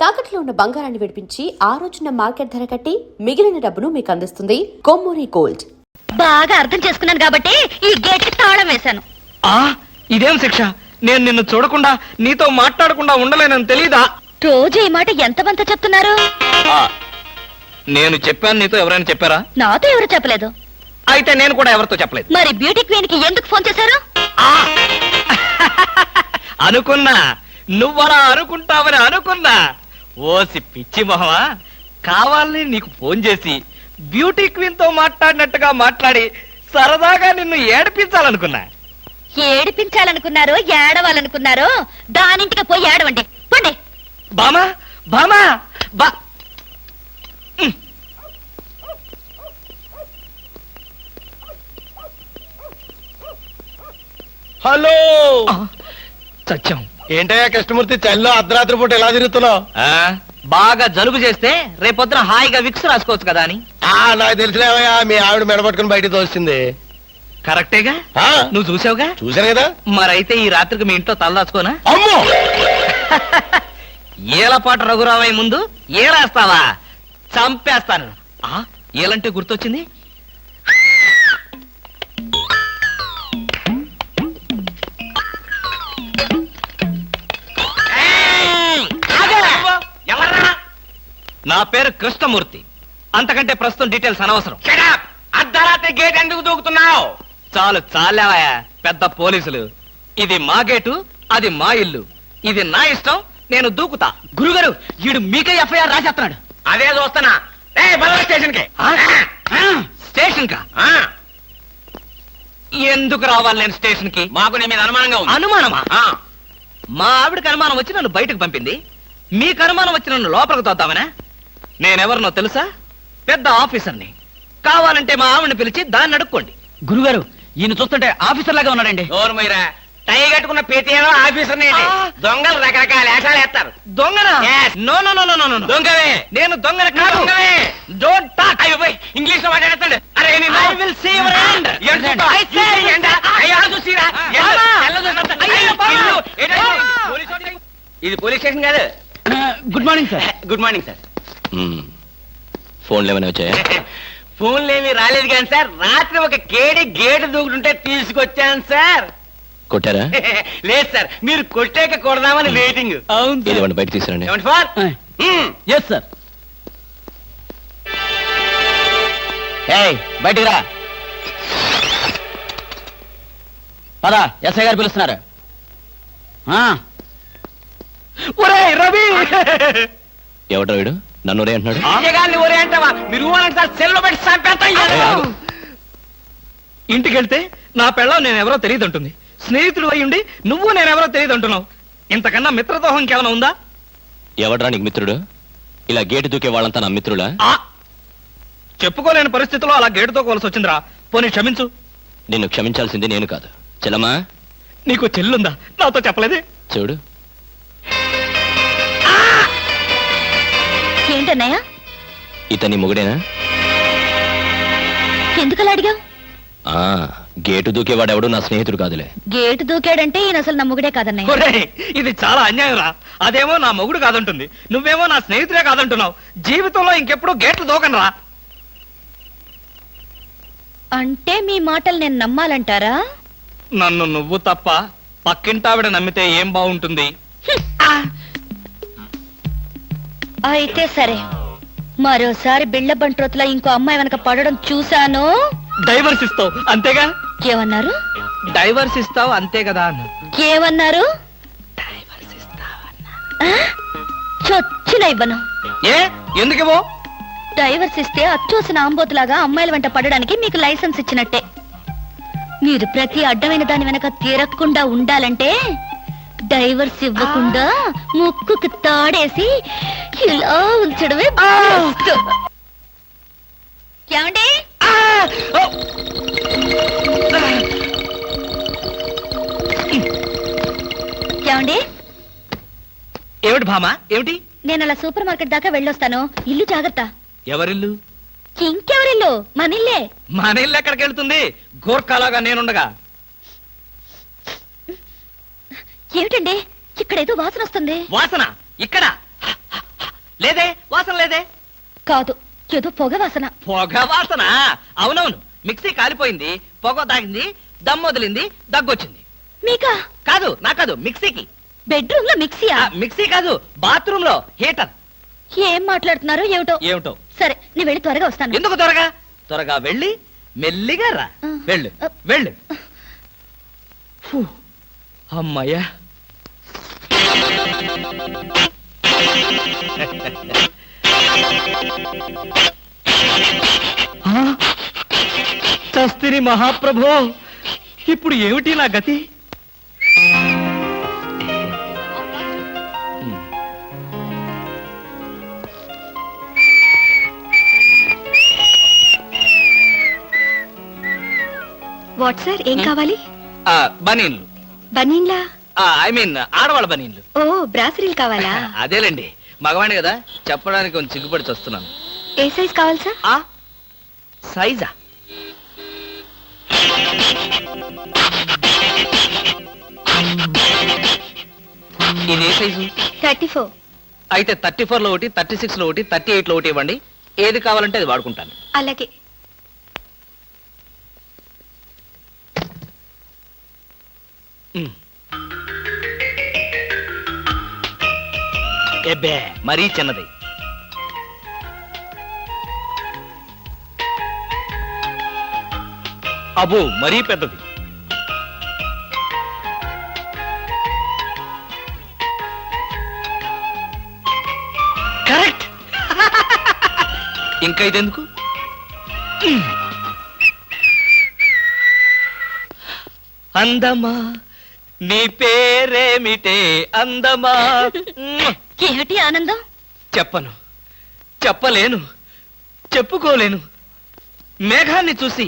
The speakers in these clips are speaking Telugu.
తాకట్లో ఉన్న బంగారాన్ని విడిపించి ఆ రోజున మార్కెట్ ధర కట్టి మిగిలిన డబ్బును మీకు అందిస్తుంది కొమ్మూరి గోల్డ్. బాగా అర్థం చేసుకున్నాను కాబట్టి ఈ గేట్ కి తాళం వేశాను. ఇదేం శిక్ష? నేను నిన్ను చూడకుండా నీతో మాట్లాడకుండా ఉండలేనని తెలీదా? రోజు ఈ మాట ఎంతమంత చెప్తున్నారు? నేను చెప్పాను, నీతో ఎవరైనా చెప్పారా? నాతో ఎవరు చెప్పలేదు. అయితే నేను కూడా ఎవరితో చెప్పలేదు. మరి బ్యూటీ క్వీన్ కి ఎందుకు ఫోన్ చేశారు? అనుకున్నా నువ్వలా అనుకుంటావని అనుకున్నా. ఓసి పిచ్చి మొహమా, కావాలని నీకు ఫోన్ చేసి బ్యూటీ క్వీన్ తో మాట్లాడినట్టుగా మాట్లాడి సరదాగా నిన్ను ఏడిపించాలనుకున్నా. ఏడిపించాలనుకున్నారో ఏడవాలనుకున్నారో దానింటికి పోయి ఏడవండి పండి. బామా బామా బా హలో, సత్యం. ఏంటయ్యా కృష్ణమూర్తి, చల్లో అర్ధరాత్రి పూట ఎలా తిరుగుతున్నావు? బాగా జలుబు చేస్తే రేపొద్దున హాయిగా విక్స్ రాసుకోవచ్చు కదా అని. నాకు తెలిసినవయ్యా, మీ ఆవిడ మెడపట్టుకుని బయటకు తోస్తుంది. కరెక్టేగా, నువ్వు చూసావుగా. చూశాను కదా. మరైతే ఈ రాత్రికి మీ ఇంట్లో తలదాచుకోనా? అమ్మో, ఏలపాట రఘురామయ్య ముందు ఏలేస్తావా? చంపేస్తాను. ఏలంటే గుర్తొచ్చింది. నా పేరు కృష్ణమూర్తి. అంతకంటే ప్రస్తుతం డీటెయిల్స్ అనవసరం. అర్ధరాత్రి గేట్ ఎందుకు దూకుతున్నావు? చాలు చాలేవయ్యా, పెద్ద పోలీసులు. ఇది మా గేటు, అది మా ఇల్లు. ఇది నా ఇష్టం, నేను దూకుతా. గురుగారు, వీడు మీకే ఎఫ్ఐఆర్ రాసేస్తున్నాడు. అదే చూస్తున్నా. స్టేషన్ కి. స్టేషన్ కా? ఎందుకు రావాలి నేను స్టేషన్ కి? మాకు నీ మీద అనుమానంగా ఉంది. అనుమానమా? మా ఆవిడకి అనుమానం వచ్చి నన్ను బయటకు పంపింది. మీకు అనుమానం వచ్చి నన్ను లోపలికి తోద్దామనా? నేనెవరినో తెలుసా? పెద్ద ఆఫీసర్ని. కావాలంటే మా ఆవిడని పిలిచి దాన్ని అడుక్కోండి. గురుగారు, ఈయన చూస్తుంటే ఆఫీసర్ లాగా ఉన్నాడండి. డోర్ మీరా టై కట్టుకున్న ప్రతిలో ఆఫీసర్ దొంగలు రకరకాల వేషాలు వేస్తారు. దొంగనా? No no no no no no. దొంగవే. నేను దొంగన కాదు. Don't talk. ఇంగ్లీష్ లో మాట్లాడతాడు. I will see your hand. I say ఇది పోలీస్ స్టేషన్ కాదు. Good morning sir. Good morning sir. ఫోన్లు ఏమైనా వచ్చాయా? ఫోన్లు ఏమి రాలేదు కానీ సార్, రాత్రి ఒక గేటు దూకుంటుంటే తీసుకొచ్చాను సార్. కొట్టారా? లేదు సార్, మీరు కొట్టాక కొడదామని వెయిటింగ్. అవును, బయట తీసుకురండి. ఏమండి ఫార్? Yes sir. బయటికి రా. పదా, ఎస్ఐ గారు పిలుస్తున్నారు. రవి, ఎవడ్రా వీడు? నన్ను ఒరే అంటున్నాడు. ఒరే అంటావా? మీరు సార్, సెల్లో పెట్టి చంపేస్తాం. ఇంటికి వెళ్తే నా పెళ్ళం నేనెవరో తెలియదు అంటుంది. స్నేహితుడు అయ్యుండి నువ్వు నేనెవరో తెలియదు అంటున్నావు. ఇంతకన్నా మిత్రదోహం ఇంకేమైనా ఉందా? ఎవడ్రా నీకు మిత్రుడు? ఇలా గేటు దూకే వాళ్ళంతా నా మిత్రులా? చెప్పుకోలేని పరిస్థితిలో అలా గేటు దూకోవాల్సి వచ్చిందిరా. పోనీ క్షమించు. నిన్ను క్షమించాల్సింది నేను కాదు. చెల్లమ్మా, నీకు చెల్లుందా? నాతో చెప్పలేదే. చూడు, ఏంటన్నయ్య? ఇతని మొగుడేనా? ఎందుకలా అడిగావు? గేటు దూకేవాడెవడు నా స్నేహితుడు కాదులే. గేటు దూకాడంటే ఈయన అసలు నా మొగుడే కాదన్నయ్య. ఒరేయ్, ఇది చాలా అన్యాయం రా. అదేమో నా మొగుడు కాదంటుంది, నువ్వేమో నా స్నేహితుడే కాదంటున్నావు. జీవితంలో ఇంకెప్పుడు గేట్లు దూకనరా. అంటే మీ మాటలు నేను నమ్మాలంటారా? నన్ను నువ్వు తప్ప పక్కింటావిడ నమ్మితే ఏం బాగుంటుంది? అయితే సరే, మరోసారి బిళ్ళ బంట్రోతులా ఇంకో అమ్మాయి వెనక పడడం చూశాను. డైవర్స్ ఇస్తావు అంతేగా? ఏమన్నారు? డైవర్స్ ఇస్తావు అంతే కదా అన్న. ఏమన్నారు? చొచ్చిన ఇవ్వను. ఎందుకేమో? డైవర్స్ ఇస్తే అచ్చూసిన ఆంబోతులాగా అమ్మాయిల వెంట పడడానికి మీకు లైసెన్స్ ఇచ్చినట్టే. మీరు ప్రతి అడ్డమైన దాని వెనక తీరకుండా ఉండాలంటే డైవర్స్ ఇవ్వకుండా ముక్కుకి తాడేసి ఇలా ఉంచడమే బెస్ట్. ఏమండి? ఏమండి? ఏమిటి భామా, ఏమిటి? నేను అలా సూపర్ మార్కెట్ దాకా వెళ్ళొస్తాను. ఇల్లు జాగ్రత్త. ఎవరిల్లు? ఇంకెవరిల్లు? మనిల్లే. మన ఇల్లు ఎక్కడికి వెళ్తుంది? గోర్ఖాలాగా నేనుండగా. ఏమిటండి, ఇక్కడేదో వాసన వస్తుంది. వాసన? ఇక్కడ లేదే, వాసన లేదే. కాదు, ఏదో పొగ వాసన. పొగ వాసన? అవునవును, మిక్సీ కాలిపోయింది, పొగ తాగింది, దమ్ వదిలింది, దగ్గొచ్చింది. మీకా? కాదు, నా కాదు, మిక్సీకి. బెడ్రూమ్ లో మిక్సీయా? మిక్సీ కాదు, బాత్రూమ్ లో హీటర్. ఏం మాట్లాడుతున్నారో ఏమిటో. ఏమిటో. సరే, నేను వెళ్ళి త్వరగా వస్తాను. ఎందుకు త్వరగా? త్వరగా వెళ్ళి మెల్లిగా రా. వెళ్ళు వెళ్ళు. ఫు, అమ్మయ్యా. చస్తిని మహాప్రభో, ఇప్పుడు ఏమిటి నా గతి? వాట్ సార్, ఏం కావాలి? బనీన్లు. బనీన్లా? ఐ మీన్ ఆడవాళ్ళ బనీన్లు. ఓ, బ్రాసరీలు కావాలా? అదేలేండి, మగవాణి కదా, చెప్పడానికి కొంచెం సిగ్గుపడి వస్తున్నాను. ఏ సైజ్ కావాలి సార్? సైజా? ఇది ఏ సైజు? 34. అయితే 34 లో ఒకటి, 36 లో ఒకటి, 38 లో ఒకటి ఇవ్వండి. ఏది కావాలంటే అది వాడుకుంటాను. అలాగే. ఎబ్బే, మరీ చిన్నది. అబ్బో, మరీ పెద్దది. కరెక్ట్. ఇంకా ఇదెందుకు? అందమా నీ పేరేమిటే అందమా? ఏమిటి ఆనందం? చెప్పను, చెప్పలేను, చెప్పుకోలేను. మేఘాన్ని చూసి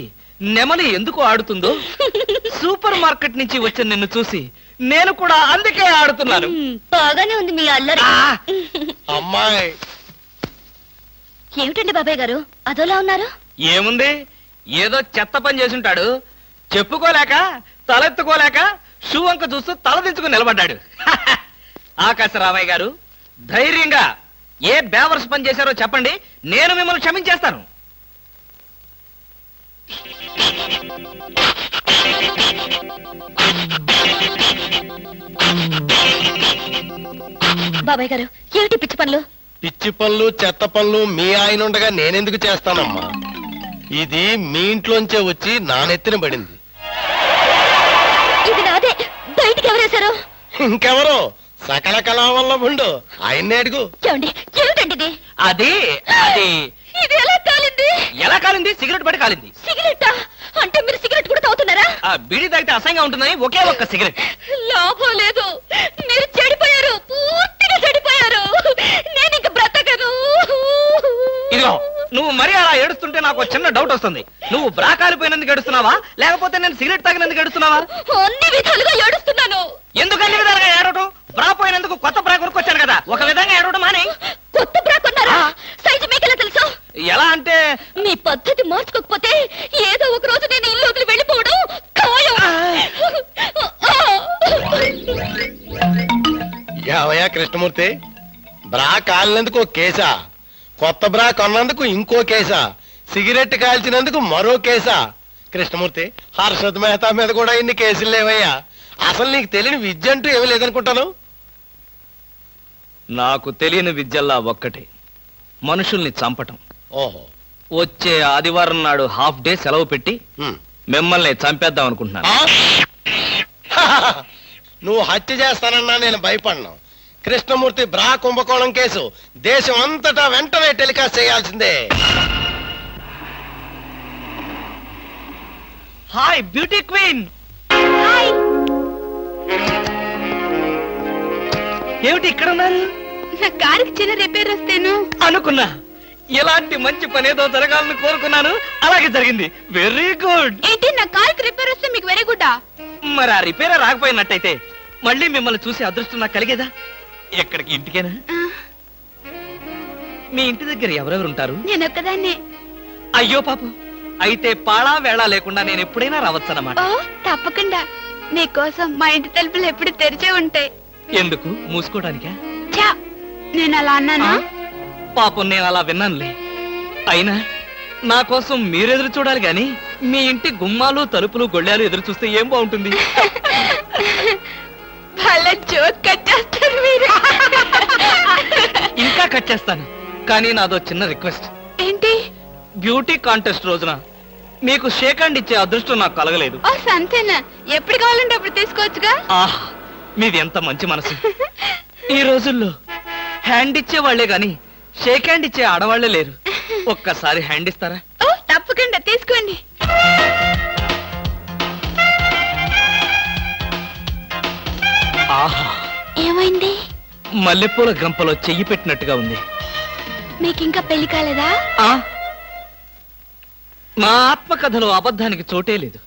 నెమలి ఎందుకు ఆడుతుందో, సూపర్ మార్కెట్ నుంచి వచ్చిన నిన్ను చూసి నేను కూడా అందుకే ఆడుతున్నాను. బాగానే ఉంది మీ అల్లరి. అమ్మాయి, ఏమిటండి బాబాయ్ గారు అదోలా ఉన్నారు? ఏముంది, ఏదో చెత్త పని చేసుంటాడు, చెప్పుకోలేక తలెత్తుకోలేక షూ వంక చూస్తూ తలదించుకుని నిలబడ్డాడు. ఆకాశరామయ్య గారు, ధైర్యంగా ఏ బేవర్స్ పని చేశారో చెప్పండి, నేను మిమ్మల్ని క్షమించేస్తాను. బాబాయ్ గారు, ఏమిటి పిచ్చి పనులు? పిచ్చి పనులు చెత్త పనులు మీ ఆయన ఉండగా నేనెందుకు చేస్తానమ్మా? ఇది మీ ఇంట్లోంచే వచ్చి నా నెత్తిన పడింది. ఇది నాదే, బయటికి ఎవరేశారు? ఇంకెవరో సకల కళావల్లభుండు, ఆయన్నే అడుగు. ఏమండి, ఏమిటండి ఇది? అది అది ఇది ఎలా కాలింది? ఎలా కాలింది? సిగరెట్ పడి కాలింది. సిగరెట్టా? అంటే మీరు సిగరెట్ కూడా తాగుతున్నారా? ఆ బీడీ తాగితే అసహ్యంగా ఉంటుందని ఒకే ఒక్క సిగరెట్. లాభం లేదు, మీరు చెడిపోయారు, పూర్తిగా చెడిపోయారు. నేను ఇంక బ్రతకను. ఇదిగో, నువ్వు మరీ అలా ఏడుస్తుంటే నాకు ఒక చిన్న డౌట్ వస్తుంది. నువ్వు బ్రా కాలిపోయినందుకు ఏడుస్తున్నావా, లేకపోతే నేను సిగరెట్ తాగినందుకు ఏడుస్తున్నావా? అన్ని విధాలుగా ఏడుస్తున్నాను. ఎందుకు అన్ని విధాలుగా ఏడవటం? బ్రా పోయినందుకు కొత్త బ్రా కొనుక్కొచ్చాను కదా, ఒక విధంగా ఏడవడం మాని. కొత్త బ్రా కొన్నారా? సైజు మీకెలా తెలుసు? ఎలా అంటే, మీ పద్ధతి మార్చుకోకపోతే ఏదో ఒక రోజు నేను ఇల్లు వదిలి వెళ్ళిపోవడం ఖాయం. యావయ్యా కృష్ణమూర్తి, బ్రా కాలినందుకు ఒక కేసా, కొత్త బ్రా కొన్నందుకు ఇంకో కేసా, సిగరెట్ కాల్చినందుకు మరో కేసా? కృష్ణమూర్తి, హర్షద్ మెహతా మీద కూడా ఇన్ని కేసులు లేవయ్యా. అసలు నీకు తెలియని విద్య అంటూ ఏమీ లేదనుకుంటాను. నాకు తెలియని విద్యల్లా ఒక్కటే, మనుషుల్ని చంపటం. ఓహో. వచ్చే ఆదివారం నాడు హాఫ్ డే సెలవు పెట్టి ఉమ్. మిమ్మల్ని చంపేద్దాం అనుకుంటున్నాను. నువ్వు హత్య చేస్తానన్నా నేను భయపడను. కృష్ణమూర్తి బ్రా కుంభకోణం కేసు దేశం అంతటా వెంటనే టెలికాస్ట్ చేయాల్సిందే. Hi beauty queen. ఏమిటి ఇక్కడ ఉన్నారు? నా కారుకి చిన్న రిపేర్ వస్తేను అనుకున్నా, ఇలాంటి మంచి పని ఏదో జరగాలని కోరుకున్నాను, అలాగే జరిగింది. Very good. ఏంటి, నా కారుకి రిపేర్ వస్తే మీకు వెరీ గుడ్? మరి ఆ రిపేర్ రాకపోయినట్టయితే మళ్ళీ మిమ్మల్ని చూసి అదృష్టం నాకు కలిగేదా? ఎక్కడికి, ఇంటికేనా? మీ ఇంటి దగ్గర ఎవరెవరు ఉంటారు? నేను ఒక్కదాన్నే. అయ్యో పాపం, అయితే పాళా వేళ లేకుండా నేను ఎప్పుడైనా రావచ్చన్నమాట. ఓ, తప్పకుండా. నీకోసం మా ఇంటి తలుపులు ఎప్పుడు తెరిచే ఉంటాయి. ఎందుకు? మూసుకోవడానికా? చా, నేను అలా అన్నానా? పాపం నేను అలా విన్నానులే. అయినా నా కోసం మీరెదురు చూడాలి గాని మీ ఇంటి గుమ్మాలు తలుపులు గొళ్ళాలు ఎదురు చూస్తే ఏం బాగుంటుంది? ఇంకా కట్ చేస్తాను, కానీ నాదో చిన్న రిక్వెస్ట్. ఏంటి? బ్యూటీ కాంటెస్ట్ రోజున మీకు షేక్ హ్యాండ్ ఇచ్చే అదృష్టం నాకు కలగలేదు. ఓ సంతేనా, ఎప్పుడు కావాలంటే అప్పుడు తీసుకోవచ్చుగా. ఆహ్, మీది ఎంత మంచి మనసు. ఈ రోజుల్లో హ్యాండ్ ఇచ్చే వాళ్లే గాని షేక్ హ్యాండ్ ఇచ్చే ఆడవాళ్లే లేరు. ఒక్కసారి హ్యాండ్ ఇస్తారా? ఓ తప్పకుండా తీసుకోండి. ఆహా, ఏమైంది? మల్లెపూల గంపలో చెయ్యి పెట్టినట్టుగా ఉంది. మీకింకా పెళ్లి కాలేదా? ఆ, నా ఆత్మకథలో అబద్ధానికి చోటే లేదు.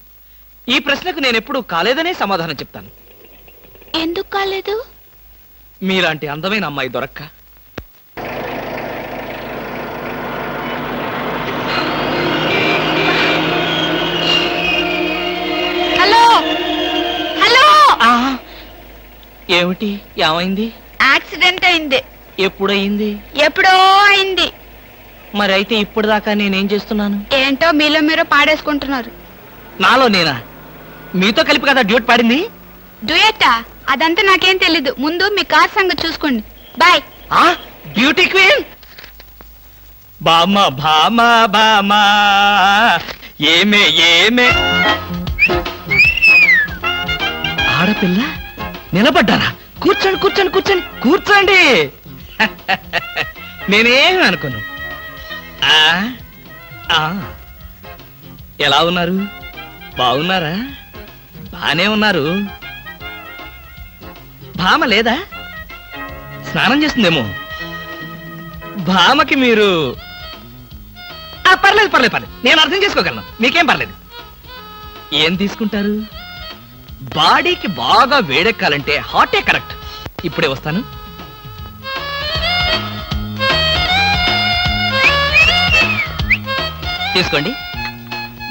ఈ ప్రశ్నకు నేనెప్పుడు కాలేదనే సమాధానం చెప్తాను. ఎందుకు కాలేదు? మీలాంటి అందమైన అమ్మాయి దొరక్క. హలో హలో, ఏమిటి, ఏమైంది? యాక్సిడెంట్ అయింది. ఎప్పుడయింది? ఎప్పుడో అయింది. మరి అయితే ఇప్పుడు దాకా నేనేం చేస్తున్నాను? ఏంటో మీలో మీరు పాడేసుకుంటున్నారు. నాలో నేనా? మీతో కలిపి కదా డ్యూట్ పాడింది. డ్యూయట్టా? అదంతా నాకేం తెలీదు. ముందు మీ కార్ సంగతి చూసుకోండి. బాయ్. ఆ బ్యూటీ క్వీన్ బామా భామా బామా ఏమే ఏమే. ఆడపిల్ల నిలబడ్డారా? కూర్చోండి కూర్చోండి కూర్చోండి కూర్చోండి. నేనేమి అనుకోను. ఆ, ఆ, ఎలా ఉన్నారు? బాగున్నారా? బానే ఉన్నారు. భామ లేదా? స్నానం చేస్తుందేమో. భామకి మీరు పర్లేదు పర్లేదు పర్లేదు, నేను అర్థం చేసుకోగలను. మీకేం పర్లేదు. ఏం తీసుకుంటారు? బాడీకి బాగా వేడెక్కాలంటే హాటే కరెక్ట్. ఇప్పుడే వస్తాను. తీసుకోండి,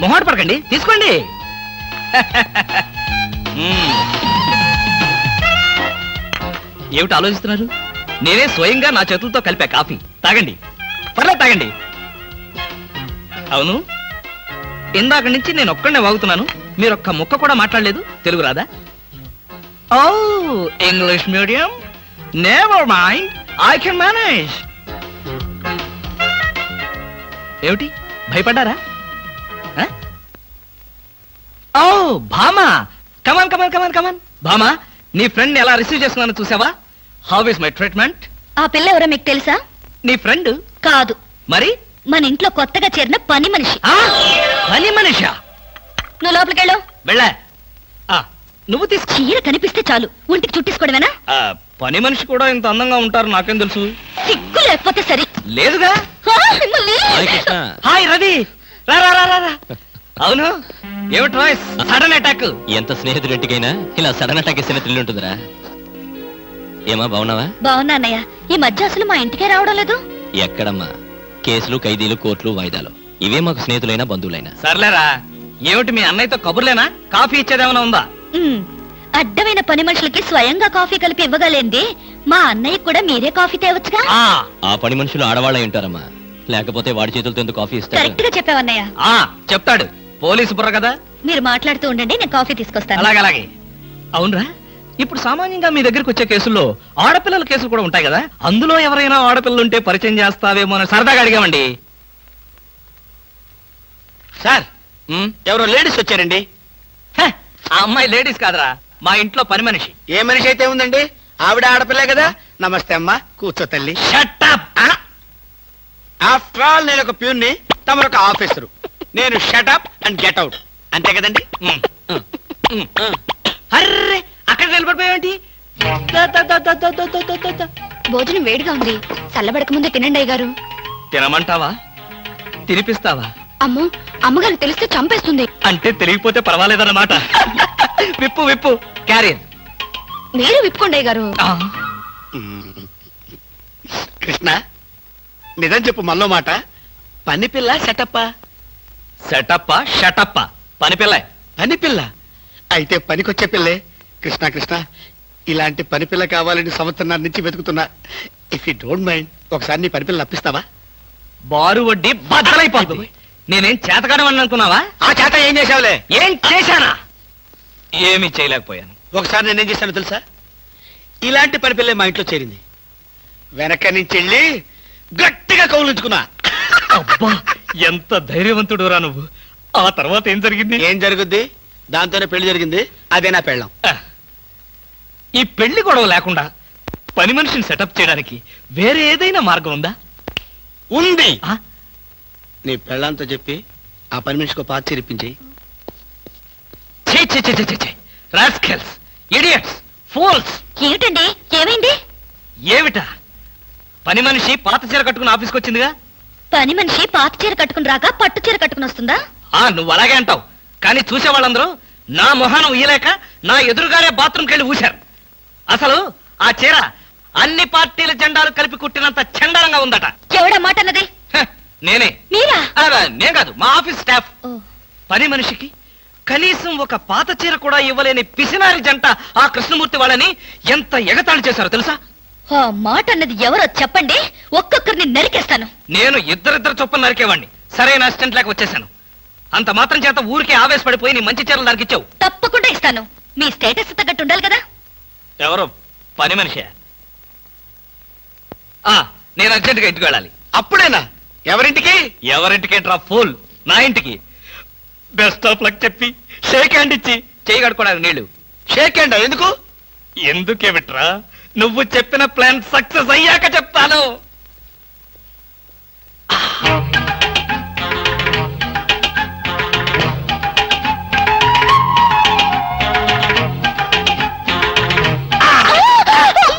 మొహాట పడకండి, తీసుకోండి. ఏమిటి ఆలోచిస్తున్నారు? నేనే స్వయంగా నా చేతులతో కలిపా కాఫీ. తాగండి, పర్లేదు తాగండి. అవును, ఇందాక నుంచి నేను ఒక్కడనే వాగుతున్నాను. మీరు ఒక్క ముక్క కూడా మాట్లాడలేదు. తెలుగు రాదా? Oh, English medium. Never mind, I can manage. ఏమిటి, భయపడ్డారా? ఓ భామా, కమాన్ కమాన్ కమాన్ కమాన్. భామా, నీ ఫ్రెండ్ ఎలా రిసీవ్ చేస్తున్నానో చూసావా? How is my treatment? ఆ పిల్ల ఎవరో మీకు తెలుసా? నీ ఫ్రెండ్ కాదు, మరి మన ఇంట్లో కొత్తగా చేరిన పని మనిషి. పని మనిషా? నువ్వు లోపలికెళ్ళు. వెళ్ళా. నువ్వు తీసుకో. చీర కనిపిస్తే చాలు ఒంటికి చుట్టేసుకోవడమేనా? పని మనిషి కూడా ఇంత అందంగా ఉంటారు నాకేం తెలుసు? సిగ్గు లేకపోతే సరి. లేదుగా. మిమ్మల్ని. హాయ్ రవి, రా రా రా రా. అవును, ఏమిటి వాయిస్? Sudden attack. ఎంత స్నేహితుడింటికైనా ఇలా సడన్ అటాక్ ఇస్తే థ్రిల్ ఉంటుందిరా. ఏమా, బాగున్నావా? బావున్నా అన్నయ్య. ఈ మధ్య అసలు మా ఇంటికే రావడం లేదు. ఎక్కడమ్మా, కేసులు, ఖైదీలు, కోర్టులు, వాయిదాలు, ఇవే మాకు స్నేహితులైనా బంధువులైనా. సర్లేరా, ఏమిటి మీ అన్నయ్యతో కబుర్లేనా? కాఫీ ఇచ్చేదేమైనా ఉందా? అడ్డమైన పని మనుషులకి స్వయంగా కాఫీ కలిపి ఇవ్వగలేంది మా అన్నయ్య కూడా మీరే కాఫీ తేవచ్చుగా. ఆ పని మనుషులు ఆడవాళ్ళై ఉంటారమ్మా, లేకపోతే వాడి చేతులతో ఎందుకు కాఫీ ఇస్తారు? కరెక్ట్ గా చెప్పావన్నయ్య. చెప్తాడు, పోలీసు బుర్ర కదా. మీరు మాట్లాడుతూ ఉండండి, నేను కాఫీ తీసుకొస్తాను. అలాగే అలాగే. అవునరా, ఇప్పుడు సామాన్యంగా మీ దగ్గరికి వచ్చే కేసుల్లో ఆడపిల్లల కేసులు కూడా ఉంటాయి కదా. అందులో ఎవరైనా ఆడపిల్లలు ఉంటే పరిచయం చేస్తావేమో అని సరదాగా అడిగామండి. సార్, ఎవరో లేడీస్ వచ్చారండి. ఆ అమ్మాయి లేడీస్ కాదురా, మా ఇంట్లో పని మనిషి. ఏ మనిషి అయితే ఉందండి, ఆవిడ ఆడపిల్లే కదా. నమస్తే అమ్మా, కూర్చో తల్లి. Shut up! ఆఫ్టర్ ఆల్ నేను ఒక ప్యూన్ని, తమరొక ఆఫీసరు. నేను షటప్ అండ్ గెట్ అవుట్, అంతే కదండి. అర్రే, అక్కడ నిలబడిపోయావేంటి? భోజనం వేడిగా ఉంది, చల్లబడక ముందే తినండి అయ్యగారు. తినమంటావా? తినిపిస్తావా? అమ్మో, అమ్మగారు తెలిస్తే చంపేస్తుంది. అంటే తెలియకపోతే పర్వాలేదన్నమాట. విప్పు విప్పు, క్యారియర్. మీరు విప్పుకోండి అయ్యగారు. కృష్ణ, నిజం చెప్పు, మనలో మాట. పని పిల్ల సెటప్పా? సెటప్ప షటప్ప, పని పిల్ల. పని పిల్ల అయితే పనికొచ్చే పిల్లే. కృష్ణ కృష్ణ, ఇలాంటి పని పిల్ల కావాలని సంవత్సరం నుంచి వెతుకుతున్నా. ఇఫ్ యూ డోంట్ మైండ్ ఒకసారి నీ పరిపిల్లని అప్పిస్తావా? బారు వడ్డీ బద్దలైపోతుంది. నేనేం చేతకాడమని అనుకున్నావా? ఆ చేత ఏం చేసావులే? ఏం చేశానా? ఏమీ చేయలేకపోయాను. ఒకసారి నేనేం చేశానో తెలుసా? ఇలాంటి పరిపిల్లే మా ఇంట్లో చేరింది. వెనక నుంచి వెళ్ళి గట్టిగా కౌలించుకున్నా. అబ్బా, ఎంత ధైర్యవంతుడు రా నువ్వు. ఆ తర్వాత ఏం జరిగింది? ఏం జరుగుద్ది? దాంతోనే పెళ్లి జరిగింది. అదే నా పెళ్ళం. ఈ పెళ్లి గొడవ లేకుండా పని మనిషిని సెటప్ చేయడానికి వేరే ఏదైనా మార్గం ఉందా? ఉంది. ఆ? నీ పెళ్ళంతో చెప్పి ఆ పని మనిషికి పాత చిరిపించి. ఛీ, ఛీ, ఛీ, ఛీ, ఛీ, ఛీ. Rascals, idiots, fools. ఏమిటండి, ఏమైంది? ఏమిటా? పని మనిషి పాత చీర కట్టుకుని ఆఫీస్కి వచ్చిందిగా. పని మనిషి పాత చీర కట్టుకుని రాక పట్టు చీర కట్టుకుని వస్తుందా? నువ్వు అలాగే అంటావు, కానీ చూసే వాళ్ళందరూ నా మొహానం ఊయలేక నా ఎదురుగారే బాత్రూమ్కి వెళ్ళి ఊశారు. అసలు ఆ చీర అన్ని పార్టీల జెండాలు కలిపి కుట్టినంత చండాలంగా ఉందట. ఎవడా మాట అన్నది? హ, నేనే. మీరా? నేను కాదు, మా ఆఫీస్ స్టాఫ్. ఓ, పని మనిషికి కనీసం ఒక పాత చీర కూడా ఇవ్వలేని పిసినారి జంట ఆ కృష్ణమూర్తి వాళ్ళని ఎంత ఎగతాళి చేశారో తెలుసా? ఆ మాట అన్నది ఎవరో చెప్పండి, ఒక్కొక్కరిని నరికేస్తాను. నేను ఇద్దరిద్దరు చొప్పున నరికేవాడిని. సరైన అసిస్టెంట్ లేక వచ్చేసాను. అంత మాత్రం చేత ఊరికే ఆవేశపడిపోయి నీ మంచి చీరలు దానికి ఇచ్చావు. తప్పకుండా ఇస్తాను. మీ స్టేటస్ తగ్గట్టు ఉండాలి కదా. ఎవరు? పని మనిషి. నేను అర్జెంటుగా ఇంటికి వెళ్ళాలి. అప్పుడేనా? ఎవరింటికి? ఎవరింటికేంట్రా ఫూల్? నా ఇంటికి. బెస్ట్ ఆఫ్ లక్ చెప్పి షేక్ హ్యాండ్ ఇచ్చి చేయి కడుకోవడానికి నీళ్లు. షేక్ హ్యాండ్ ఎందుకు? ఎందుకే విట్రా, నువ్వు చెప్పిన ప్లాన్ సక్సెస్ అయ్యాక చెప్తాను.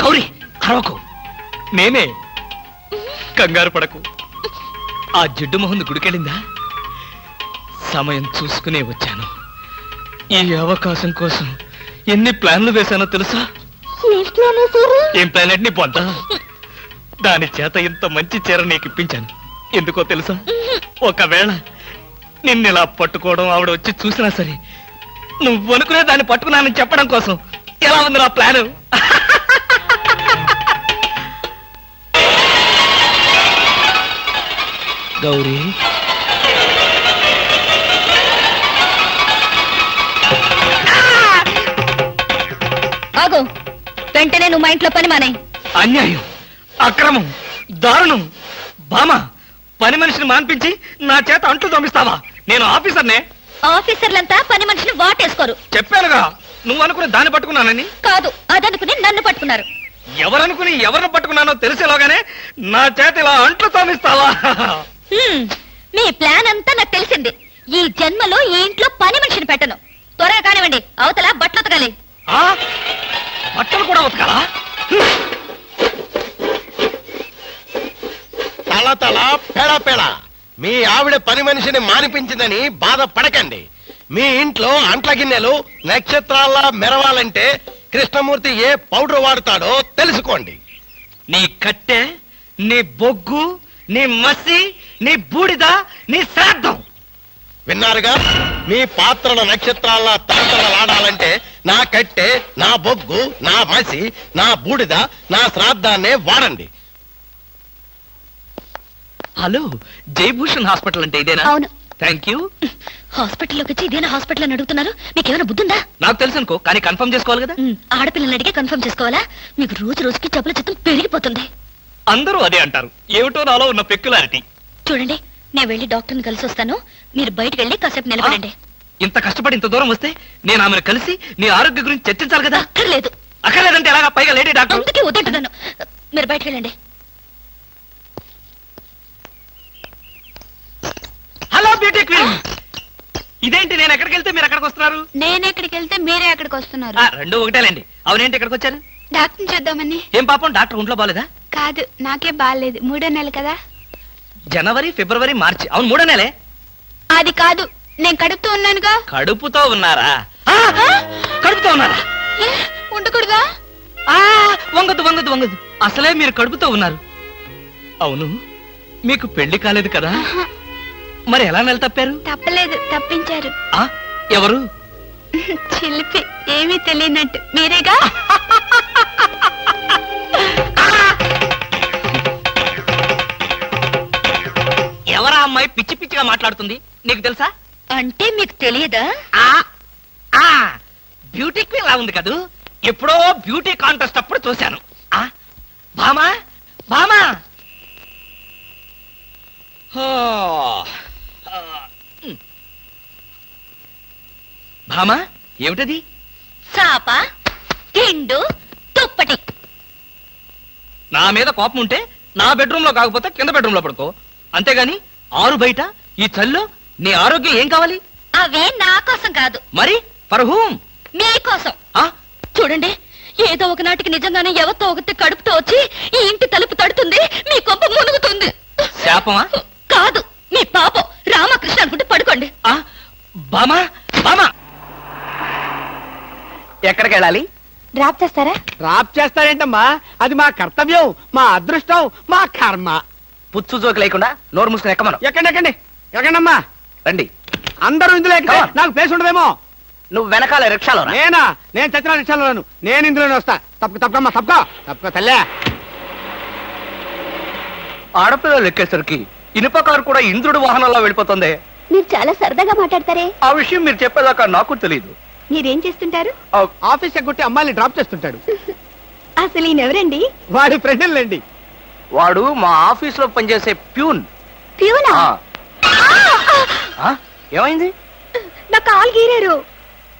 గౌరీ, అరవకు. నేనే. కంగారు పడకు. ఆ జిడ్డు మొహంది గుడికెళ్ళిందా? సమయం చూసుకునే వచ్చాను. ఈ అవకాశం కోసం ఎన్ని ప్లాన్లు వేశానో తెలుసా? ఏం ప్లాన్ అంటే నీ పొంత? దాని చేత ఇంత మంచి చీర నీకు ఇప్పించాను. ఎందుకో తెలుసా? ఒకవేళ నిన్నిలా పట్టుకోవడం ఆవిడ వచ్చి చూసినా సరే నువ్వు అనుకునే దాన్ని పట్టుకున్నానని చెప్పడం కోసం. ఎలా ఉంది నా ప్లాను? గౌరీ, ఆగు. వెంటనే నువ్వు మా ఇంట్లో పని మానే. అన్యాయం, అక్రమం, దారుణం. బామ, పని మనిషిని మాన్పించి నా చేత అంట్లు తోమిస్తావా? నేను ఆఫీసర్నే. ఆఫీసర్లంతా పని మనిషిని వాటేసుకోరు. చెప్పానుగా, నువ్వు అనుకుని దాన్ని పట్టుకున్నానని. కాదు, అదనుకుని నన్ను పట్టుకున్నారు. ఎవరనుకుని ఎవరిని పట్టుకున్నానో తెలిసేలోగానే నా చేత ఇలా అంట్లు తోమిస్తావా? మీ ప్లాన్ అంతా నాకు తెలిసింది. ఈ జన్మలో ఈ ఇంట్లో పని మనిషిని పెట్టను. త్వరగా కానివ్వండి, అవతల బట్టలు ఉతకాలి. బట్టలు కూడా ఉతకాలా? తల తల పెడ పెడ మీ ఆవిడ పని మనిషిని మానిపించిందని బాధపడకండి. మీ ఇంట్లో అంట్ల గిన్నెలు నక్షత్రాల్లా మెరవాలంటే కృష్ణమూర్తి ఏ పౌడర్ వాడతాడో తెలుసుకోండి. నీ కట్టె, నీ బొగ్గు, నీ మసి, నీ బూడిద, నీ శ్రాద్ధం. విన్నారుగా? మీ పాత్రల నక్షత్రాల్లా తలతలలాడాలంటే నా కట్టె, నా బొగ్గు, నా మసి, నా బూడిద, నా శ్రాద్ధాన్నే వాడండి. హలో, జయభూషణ్ హాస్పిటల్ అంటే ఇదేనా? అవును. Thank you. హాస్పిటల్లోకి వచ్చి ఇదేనా హాస్పిటల్ అని అడుగుతున్నారు? మీకేమైనా బుద్ధుందా? నాకు తెలుసు అనుకో, కానీ కన్ఫర్మ్ చేసుకోవాలి కదా. ఆడపిల్లలు అడిగే కన్ఫర్మ్ చేసుకోవాలా? మీకు రోజు రోజుకి జబ్బుల చిత్తం పెరిగిపోతుంది. అందరూ అదే అంటారు. ఏమిటో నాలో ఉన్న పెక్యులారిటీ. చూడండి, నేను వెళ్ళి డాక్టర్ని కలిసి వస్తాను. మీరు బయటకు వెళ్ళి కాసేపు నిలబడండి. ఇంత కష్టపడి ఇంత దూరం వస్తే నేను ఆమెను కలిసి నీ ఆరోగ్య గురించి చర్చించాలి కదా. అక్కర్లేదు. అక్కర్లేదంటే ఎలాగా? పైగా లేడీ డాక్టర్. అందుకే వద్దంటున్నాను. మీరు బయటకు వెళ్ళండి. Hello beauty queen. ఇదేంటి, నేను ఎక్కడికి వెళ్తే మీరు ఎక్కడికి వస్తున్నారు? నేను ఎక్కడికి వెళ్తే మీరే ఎక్కడికి వస్తున్నారు. రెండు ఒకటేలేండి. అవునేంటి ఎక్కడికి వచ్చారు? డాక్టర్ చూద్దామని. ఏం పాపం, డాక్టర్ ఒంట్లో బాలేదా? కాదు, నాకే బాగాలేదు. 3వ నెల కదా. జనవరి, ఫిబ్రవరి, మార్చి. అవును, 3వ నెలే. అది కాదు, నేను కడుపుతూ ఉన్నానుగా. కడుపుతో ఉన్నారా? కడుపుతో ఉన్నారా? ఏ, ఉండకూడదా? వంగదు వంగదు వంగదు. అసలే మీరు కడుపుతో ఉన్నారు. అవును, మీకు పెళ్లి కాలేదు కదా? మరి ఎలా నెల తప్పారు? తప్పలేదు, తప్పించారు. ఎవరు? చిలిపి, ఏమీ తెలియనట్టు. మీరేగా? ఎవరా అమ్మాయి పిచ్చి పిచ్చిగా మాట్లాడుతుంది నీకు తెలుసా? అంటే మీకు తెలియదా? ఆ ఆ బ్యూటీ క్వీన్ లా ఉంది కదూ, ఎప్పుడో బ్యూటీ కాంటెస్ట్ అప్పుడు చూశాను. ఆ భామా భామా హో, ఆ, భామా ఏమిటది? చాప, తిండు, తుప్పటి. నా మీద కోపం ఉంటే నా బెడ్రూమ్ లో కాకపోతే కింద బెడ్రూమ్ లో పడుకో, అంతేగాని ఆరు బయట ఈ చల్లో నీ ఆరోగ్యం ఏం కావాలి? అవే నా కోసం కాదు, మరి ఫర్ హూమ్? మీకోసం. ఆ చూడండి, ఏదో ఒకనాటికి నిజంగానే ఎవరితో ఒకటి కడుపుతో వచ్చి ఈ ఇంటి తలుపు తడుతుంది, మీ కొంప మునుగుతుంది. శాపమా? కాదు, మీ పాపం. రామకృష్ణ అనుకుంటే పడుకోండి. ఆ బామా బామా ఎక్కడికి వెళ్ళాలి? డ్రాప్ చేస్తారా? రాప్ చేస్తారేంటమ్మా, అది మా కర్తవ్యం, మా అదృష్టం, మా కర్మ. పుచ్చు జోకి లేకుండా నోరు మూసుకుని ఎక్కమను. ఎక్కండి ఎక్కండమ్మా. రండి. అందరూ ఇందులో ఎక్కితే Come on. నాకు ప్లేస్ ఉండదేమో. నువ్వు వెనకాల రిక్షాలో రా. నేనా? నేను చచ్చిన రిక్షాలోను, నేను ఇందులోనే వస్తా. తప్పకమ్మా తప్పక తల్లే. ఆడపిల్లలు ఎక్కేసరికి ఇనుప కారు కూడా ఇంద్రుడు వాహనంలో వెళ్ళిపోతుంది. మీరు చాలా సరదాగా మాట్లాడతారే. ఆ విషయం మీరు చెప్పేదాకా నాకు తెలియదు. మీరేం చేస్తుంటారు? ఆఫీస్ ఎగ్గొట్టి అమ్మాయిని డ్రాప్ చేస్తుంటాడు. అసలు ఈయనెవరండి? వాడి ఫ్రెండ్లండి. వాడు మా ఆఫీస్ లో పనిచేసే ప్యూన్. ప్యూనా? ఏమైంది? నా కాలు గీరారు.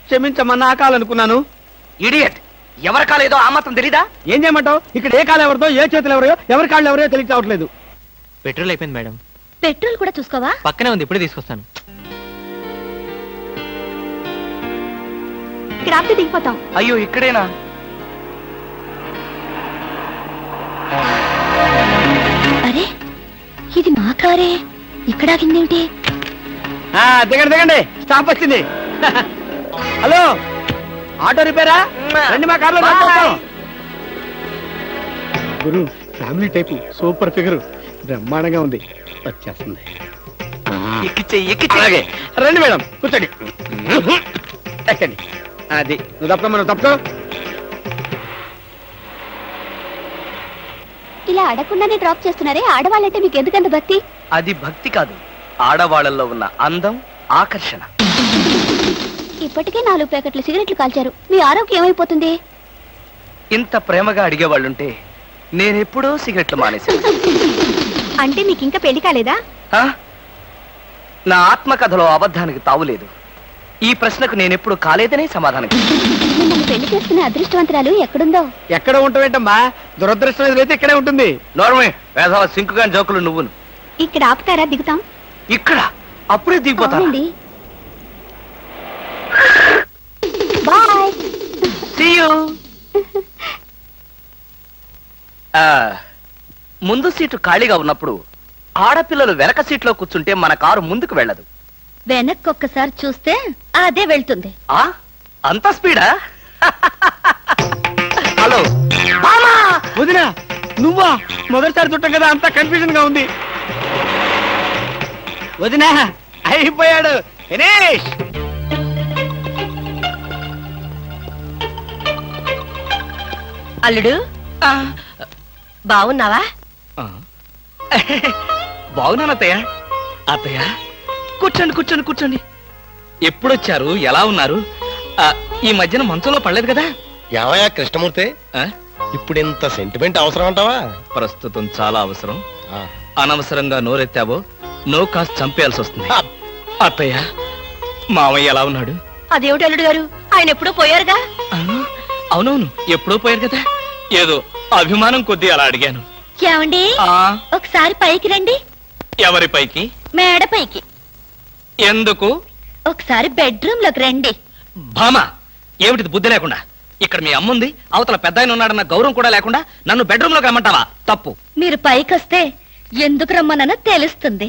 క్షమించమ్మా, నా కాలనుకున్నాను. ఇడియట్, ఎవరి కాలేదో ఆ మాత్రం తెలీదా? ఏం చేయమంటావు? ఇక్కడ ఏ కాలు ఎవరిదో, ఏ చేతులు ఎవరో, ఎవరి కాళ్ళు ఎవరో తెలిసి రావట్లేదు. పెట్రోల్ అయిపోయింది మేడం. పెట్రోల్ కూడా చూసుకోవా? పక్కనే ఉంది, ఇప్పుడే తీసుకొస్తాను. ఇక్కడ ఆపితే దిగిపోతాం. అయ్యో ఇక్కడేనా? అరే, ఇది మా కారే. ఇక్కడ ఆగిందేమిటి? దిగండి, స్టాప్ వచ్చింది. హలో, ఆటో రిపేరా? రండి మా కార్లో డ్రాప్ చేస్తాం. గురు, ఫ్యామిలీ టైపు, సూపర్ ఫిగర్, బ్రహ్మాండంగా ఉంది. వచ్చేస్తుంది. అలాగే రండి మేడం, కూర్చోండి. ఎక్కండి. అది నువ్వు తప్ప మనం తప్పుకో. ఇలా అడగకుండానే డ్రాప్ చేస్తున్నారే, ఆడవాళ్ళంటే మీకు ఎందుకంత భక్తి? అది భక్తి కాదు, ఆడవాళ్ళల్లో ఉన్న అందం, ఆకర్షణ. ఇప్పటికే 4 ప్యాకెట్లు సిగరెట్లు కాల్చారు, మీ ఆరోగ్యం ఏమైపోతుంది? ఇంత ప్రేమగా అడిగేవాళ్ళుంటే నేనెప్పుడో సిగరెట్లు మానేశాను. అంటే మీకు ఇంకా పెళ్లి కాలేదా? ఆ? నా ఆత్మకథలో అబద్ధానికి తావులేదు. ఈ ప్రశ్నకు నేనెప్పుడు కాలేదనే సమాధానం. మిమ్మల్ని పెళ్లి చేసుకునే అదృష్టవంతరాలు ఎక్కడుందో. ఎక్కడ ఉంటావేంటమ్మా, దురదృష్టం ఎదురైతే ఇక్కడే ఉంటుంది. నోర్మే వేసవ సింకుగాని జోకులు నువ్వును. ఇక్కడ ఆపుతారా? దిగుతాం. ఇక్కడ అప్పుడే దిగిపోతాను. అవునండి. బాయ్. See you. ముందు సీటు ఖాళీగా ఉన్నప్పుడు ఆడపిల్లలు వెనక సీట్లో కూర్చుంటే మన కారు ముందుకు వెళ్ళదు. వెనక్కి ఒక్కసారి చూస్తే అదే వెళ్తుంది. ఆ అంత స్పీడా? హలో వదినా, నువ్వా? మొదటిసారి చుట్టం కదా, అంతా కన్ఫ్యూజన్ గా ఉంది. వదినా, అయిపోయాడు, ఫినిష్. అల్లుడు, బాగున్నావా? బాగున్నాను అత్తయ్య. అత్తయ్య కూర్చోండి కూర్చోండి కూర్చోండి. ఎప్పుడొచ్చారు? ఎలా ఉన్నారు? ఈ మధ్యన మంచంలో పడలేదు కదా? ఏమయ్యా కృష్ణమూర్తి, ఆ? ఇప్పుడు ఇంత సెంటిమెంట్ అవసరం అంటావా? ప్రస్తుతం చాలా అవసరం. ఆ, అనవసరంగా నోరెత్తావో నో కాస్త చంపేయాల్సి వస్తుంది. ఆ, అత్తయ్య, మామయ్య ఎలా ఉన్నాడు? అదేమిటి అల్లుడు గారు, ఆయన ఎప్పుడూ పోయారుగా. అవునవును, ఎప్పుడో పోయారు కదా. ఏదో అభిమానం కొద్దీ అలా అడిగాను. ఏమండి, ఆ ఒకసారి పైకి రండి. ఎవరి పైకి? మేడ పైకి. ఎందుకు? ఒకసారి బెడ్రూమ్ లోకి రండి. భామా, ఏమిటిది బుద్ధి లేకుండా? ఇక్కడ మీ అమ్ముంది, అవతల పెద్ద ఆయన ఉన్నాడన్న గౌరవం కూడా లేకుండా నన్ను బెడ్రూమ్ లోకి రమ్మంటావా? తప్పు. మీరు పైకి వస్తే ఎందుకు రమ్మనో తెలుస్తుంది.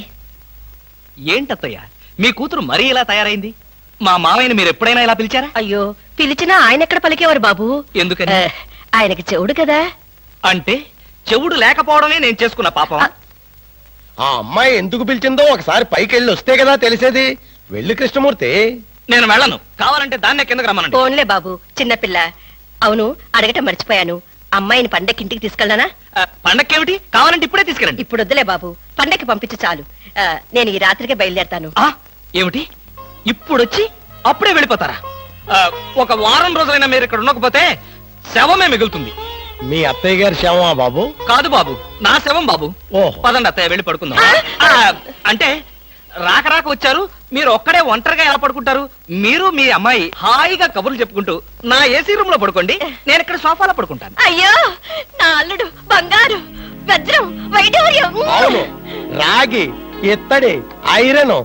ఏంటత్తయ్య, మీ కూతురు మరీ ఇలా తయారైంది? మా మామయ్యని మీరు ఎప్పుడైనా ఇలా పిలిచారా? అయ్యో, పిలిచినా ఆయన ఎక్కడ పలికేవారు బాబు? ఎందుకని? ఆయనకి చెవుడు కదా. అంటే చెవుడు లేకపోవడమే నేను చేసుకున్న పాపం. ఆ అమ్మాయి ఎందుకు పిలిచిందో ఒకసారి పైకి వెళ్ళి వస్తే కదా తెలిసేది. వెళ్ళి కృష్ణమూర్తి. నేను వెళ్ళను. కావాలంటే దాన్నే కిందకు రమ్మనండి. ఫోన్లే బాబు, చిన్నపిల్ల. అవును, అడగటం మర్చిపోయాను. అమ్మాయిని పండక్కి ఇంటికి తీసుకెళ్ళనా? పండక్కేమిటి కావాలంటే ఇప్పుడే తీసుకెళ్ళండి. ఇప్పుడు వద్దులే బాబు, పండక్కి పంపించి చాలు. నేను ఈ రాత్రికే బయలుదేరతాను. ఏమిటి ఇప్పుడు వచ్చి అప్పుడే వెళ్ళిపోతారా? ఒక వారం రోజులైనా మీరు ఇక్కడ ఉండకపోతే శవమే మిగులుతుంది. మీ అత్తయ్య గారి శవమా బాబు? కాదు బాబు, నా శవం బాబు. ఓహో. పదండి అత్తయ్య, వెళ్ళి పడుకుందాం. అంటే రాక రాక వచ్చారు, మీరు ఒక్కడే ఒంటరిగా ఎలా పడుకుంటారు? మీరు మీ అమ్మాయి హాయిగా కబుర్లు చెప్పుకుంటూ నా ఏసీ రూమ్ లో పడుకోండి, నేను ఇక్కడ సోఫాలో పడుకుంటాను. అయ్యో, నా అల్లుడు బంగారు, వజ్రం, వైఢూర్యం. అవును, రాగి, ఇత్తడి, ఐరన్.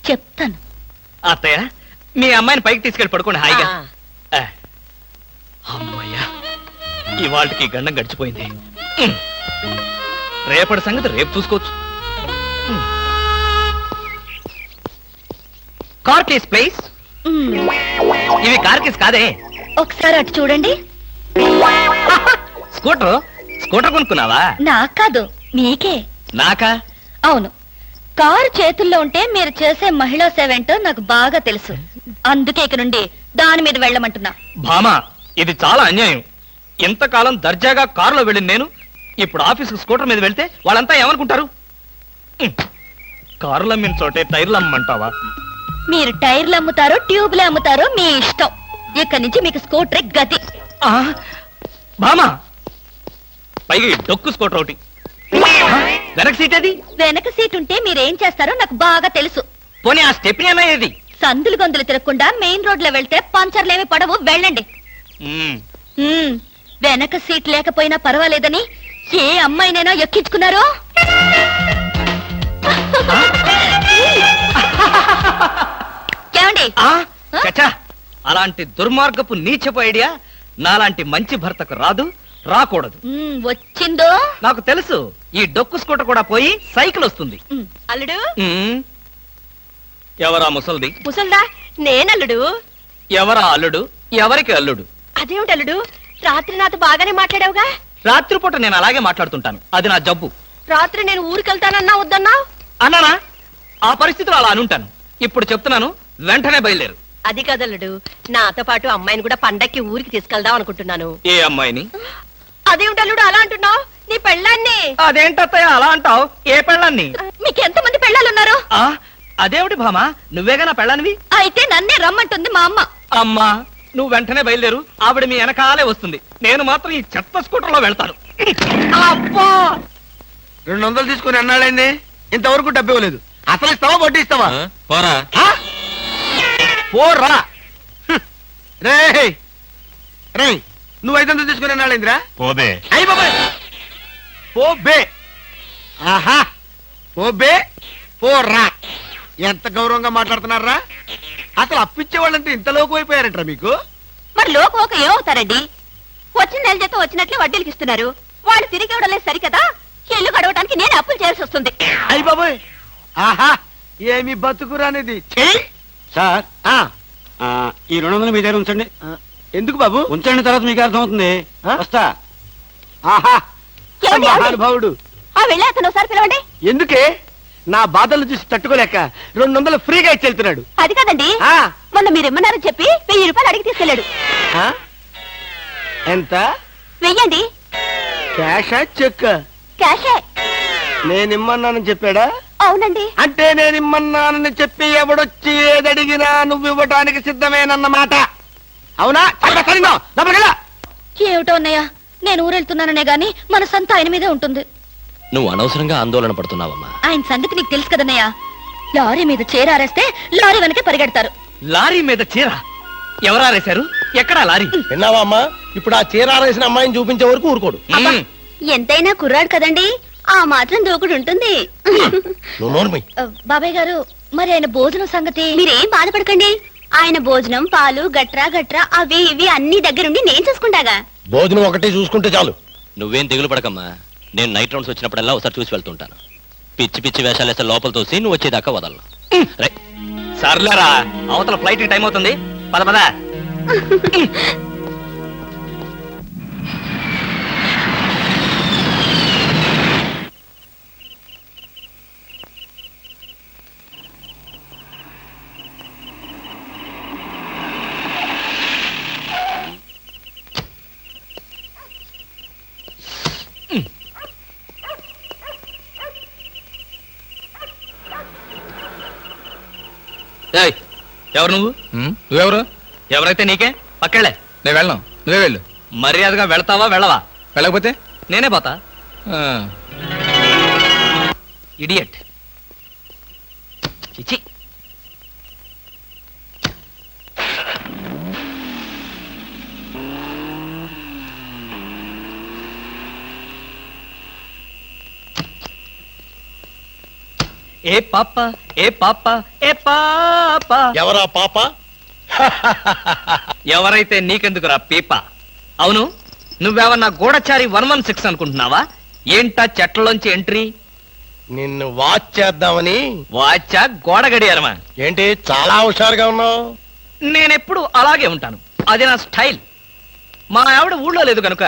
చెప్తాను. అత్తయ్య, మీ అమ్మాయిని పైకి తీసుకెళ్ళి పడుకోండి హాయిగా. అమ్మయ్యా, ఇవాళకి గండం గడిచిపోయింది. రేపటి సంగతి రేపు చూసుకోవచ్చు. Car case please. ఇవి కార్ కేస్ కాదే. ఒకసారి అటు చూడండి. స్కూటర్ కొనుక్కున్నావా? నాకు కాదు, మీకే. నాకా? అవును, కారు చేతుల్లో ఉంటే మీరు చేసే మహిళా సేవ ఏంటో నాకు బాగా తెలుసు. అందుకే ఇక నుండి దాని మీద వెళ్ళమంటున్నా. భామా, ఇది చాలా అన్యాయం. ఎంతకాలం దర్జాగా కారులో వెళ్ళిన నేను ఇప్పుడు ఆఫీసుకు స్కూటర్ మీద వెళ్తే వాళ్ళంతా ఏమనుకుంటారు? కారులు అమ్మిన చోటే టైర్లు అమ్మంటావా? మీరు టైర్లు అమ్ముతారో ట్యూబ్లు అమ్ముతారో మీ ఇష్టం. ఇక్కడి నుంచి మీకు స్కూటర్ గతి. భామా, పైగా ఈ డొక్కు స్కూటర్ ఒకటి. వెనక సీట్ అది? వెనక సీట్ ఉంటే మీరేం చేస్తారో నాకు బాగా తెలుసు. పోనీ ఆ స్టెప్ని అన్నా ఏది? సందులు గొంతులు తిరగకుండా మెయిన్ రోడ్ లో వెళ్తే పంచర్లేమి పడవు, వెళ్ళండి. వెనక సీట్ లేకపోయినా పర్వాలేదని ఏ అమ్మాయినైనా ఎక్కించుకున్నారో? ఏమండి? చచ్చా, అలాంటి దుర్మార్గపు నీచపు ఐడియా నాలాంటి మంచి భర్తకు రాదు, రాకూడదు. వచ్చిందో నాకు తెలుసు. ఈ డొక్కు స్కూటర్ కూడా పోయి సైకిల్ వస్తుంది. అల్లుడు, ఎవరా ముసల్ది? ముసల్దా? నేనల్లుడు. ఎవరా అల్లుడు? ఎవరికి అల్లుడు? అదేమిటి అల్లుడు, రాత్రి నాతో బాగానే మాట్లాడావుగా? రాత్రిపూట నేను అలాగే మాట్లాడుతుంటాను, అది నా జబ్బు. రాత్రి నేను ఊరికెళ్తానన్నా వద్దన్నా? అన్నానా? ఆ పరిస్థితిలో అలా అనుంటాను. ఇప్పుడు చెప్తున్నాను, వెంటనే బయలుదేరు. అది కదల్లుడు, నాతో పాటు అమ్మాయిని కూడా పండక్కి ఊరికి తీసుకెళ్దాం అనుకుంటున్నాను. ఏ అమ్మాయిని? అదేమిటి అల్లుడు అలా అంటున్నావు? నీ పెళ్ళాన్ని. అదేంటత్తయ్య అలా అంటావు? ఏ పెళ్ళాన్ని? మీకు ఎంతమంది పెళ్ళాలున్నారు? అదేమిటి భామా, నువ్వేగా నా పెళ్ళానివి? అయితే నన్నే రమ్మంటుంది మా అమ్మ. అమ్మా, నువ్వు వెంటనే బయలుదేరు, ఆవిడ మీ వెనకాలే వస్తుంది. నేను మాత్రం ఈ చెత్త స్కూటర్ లో వెళ్తాను. అబ్బా, 200 తీసుకుని అన్నాడండి, ఇంతవరకు డబ్బు ఇవ్వలేదు. అసలు ఇస్తావా వడ్డీ ఇస్తావా? పోరా. పోరా. రే రే, నువ్వు 500 తీసుకుని అన్నాడేంద్రా? పోబే. అయ్యి బాబాయ్, పోబే. ఆహా, పోబే పోరా. ఎంత గౌరవంగా మాట్లాడుతున్నారా? అసలు అప్పిచ్చే వాళ్ళంటే ఇంత లోకు అయిపోయారంటారా మీకు? మరి లోకం ఒక ఏమవుతారండి? వచ్చిన నెల జీతం వచ్చినట్లే వడ్డీలకి ఇస్తున్నారు. వాళ్ళు తిరిగి ఇవ్వడం లేదు సరికదా? ఇల్లు గడవడానికి నేను అప్పులు చేయాల్సి వస్తుంది. అయ్యి బాబాయ్, ఆహా, ఏమి బతుకురానిది. సార్, ఈ 200 మీ దగ్గర ఉంచండి. ఎందుకు బాబు? ఉంచండి, తర్వాత మీకు అర్థమవుతుంది. వస్తా. ఆహా, మహానుభావుడు. వెళ్ళి అతను ఒకసారి పిలవండి. ఎందుకే? నా బాధలు చూసి తట్టుకోలేక 200 ఫ్రీగా ఇచ్చి వెళ్తున్నాడు. అది కాదండి, మొన్న మీరు ఇమ్మన్నారని చెప్పి 1000 రూపాయలు అడిగి తీసుకెళ్ళాడు. ఎంత? వెయ్యండి. క్యాషా చెక్? క్యాషే. నేనిమ్మన్నానని చెప్పాడా? అవునండి. అంటే నేనిమ్మన్నానని చెప్పి ఎవడొచ్చి ఏదడిగినా నువ్వు ఇవ్వడానికి సిద్ధమేనన్నమాట. అవునా? ఏమిటో అన్నయ్య, నేను ఊరెళ్తున్నాననే గాని మనసంతా ఆయన మీదే ఉంటుంది. నువ్వు అనవసరంగా ఆందోళన పడుతున్నావమ్మా. ఆయన సంగతి నీకు తెలుసు కదన్నయ్య. లారీ మీద చేరారేస్తే లారీ వెనకే పరిగెడతారు. లారీ మీద చీర ఎవరారేశారు? ఎక్కడా లారీ? విన్నావా అమ్మా? ఇప్పుడు ఆ చీర ఆరేసిన అమ్మాయిని చూపించే వరకు ఊరుకోడు. ఎంతైనా కుర్రాడు కదండి, ఆ మాత్రం దూకుడు ఉంటుంది. నువ్వు నోర్మి. బాబాయ్ గారు, మరి ఆయన భోజనం సంగతి? మీరేం బాధపడకండి, ఆయన భోజనం పాలు గట్రా అవి ఇవి అన్ని దగ్గరుండి నేను చూసుకుంటాగా. భోజనం ఒకటి చూసుకుంటే చాలు. నువ్వేం దిగులు పడకమ్మా. నేను నైట్ రౌండ్స్ వచ్చినప్పుడల్లా ఒకసారి చూసి వెళ్తుంటాను. పిచ్చి పిచ్చి వేషాలు వేస్తే లోపల తోసి నువ్వు వచ్చేదాకా వదలను. సర్లేరా, అవతల ఫ్లైట్ టైం అవుతుంది. పద పద. ఏయ్, ఎవరు నువ్వు? నువ్వెవరు? ఎవరైతే నీకే పక్కెళ్ళే. నేను వెళ్ళను, నువ్వే వెళ్ళు. మర్యాదగా వెళ్తావా వెళ్ళవా? వెళ్ళకపోతే నేనే పోతా. ఆ, ఇడియట్. చిచి. ఏ పాప ఏ పాప ఏ పాప. ఎవరా పాప? ఎవరైతే నీకెందుకురా పీప? అవును, నువ్వేమన్నా గూఢచారి 116 అనుకుంటున్నావా? ఏంటా చెట్లలోంచి ఎంట్రీ? నిన్ను వాచ్ చేద్దామని. వాచా గోడ గడియారమా? ఏంటి చాలా హుషారుగా ఉన్నావు? నేనెప్పుడు అలాగే ఉంటాను, అది నా స్టైల్. మా ఆవిడ ఊళ్ళో లేదు కనుక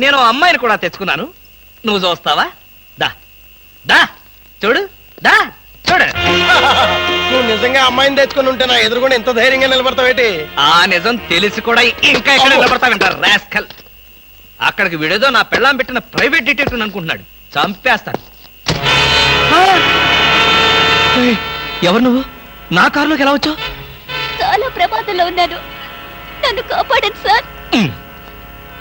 నేను అమ్మాయిని కూడా తెచ్చుకున్నాను. నువ్వు చూస్తావా? దా దా చూడు, దా చూడు. నువ్వు నిజంగా అమ్మాయిని తెచ్చుకుని ఉంటే నా ఎదురుగుండా ఎంత ధైర్యంగా నిలబడతావేటి? ఆ నిజం తెలిసి కూడా ఇంకా ఎక్కడ నిలబడతావింటారు రాస్కల్. అక్కడికి విడేదో నా పెళ్ళాం పెట్టిన ప్రైవేట్ డిటెక్టివ్ అనుకుంటున్నాడు. చంపేస్తాను. ఏయ్, ఎవరు నువ్వు? నా కారులోకి ఎలా వచ్చావు? చాలా ప్రమాదంలో ఉన్నాను, నన్ను కాపాడండి సార్.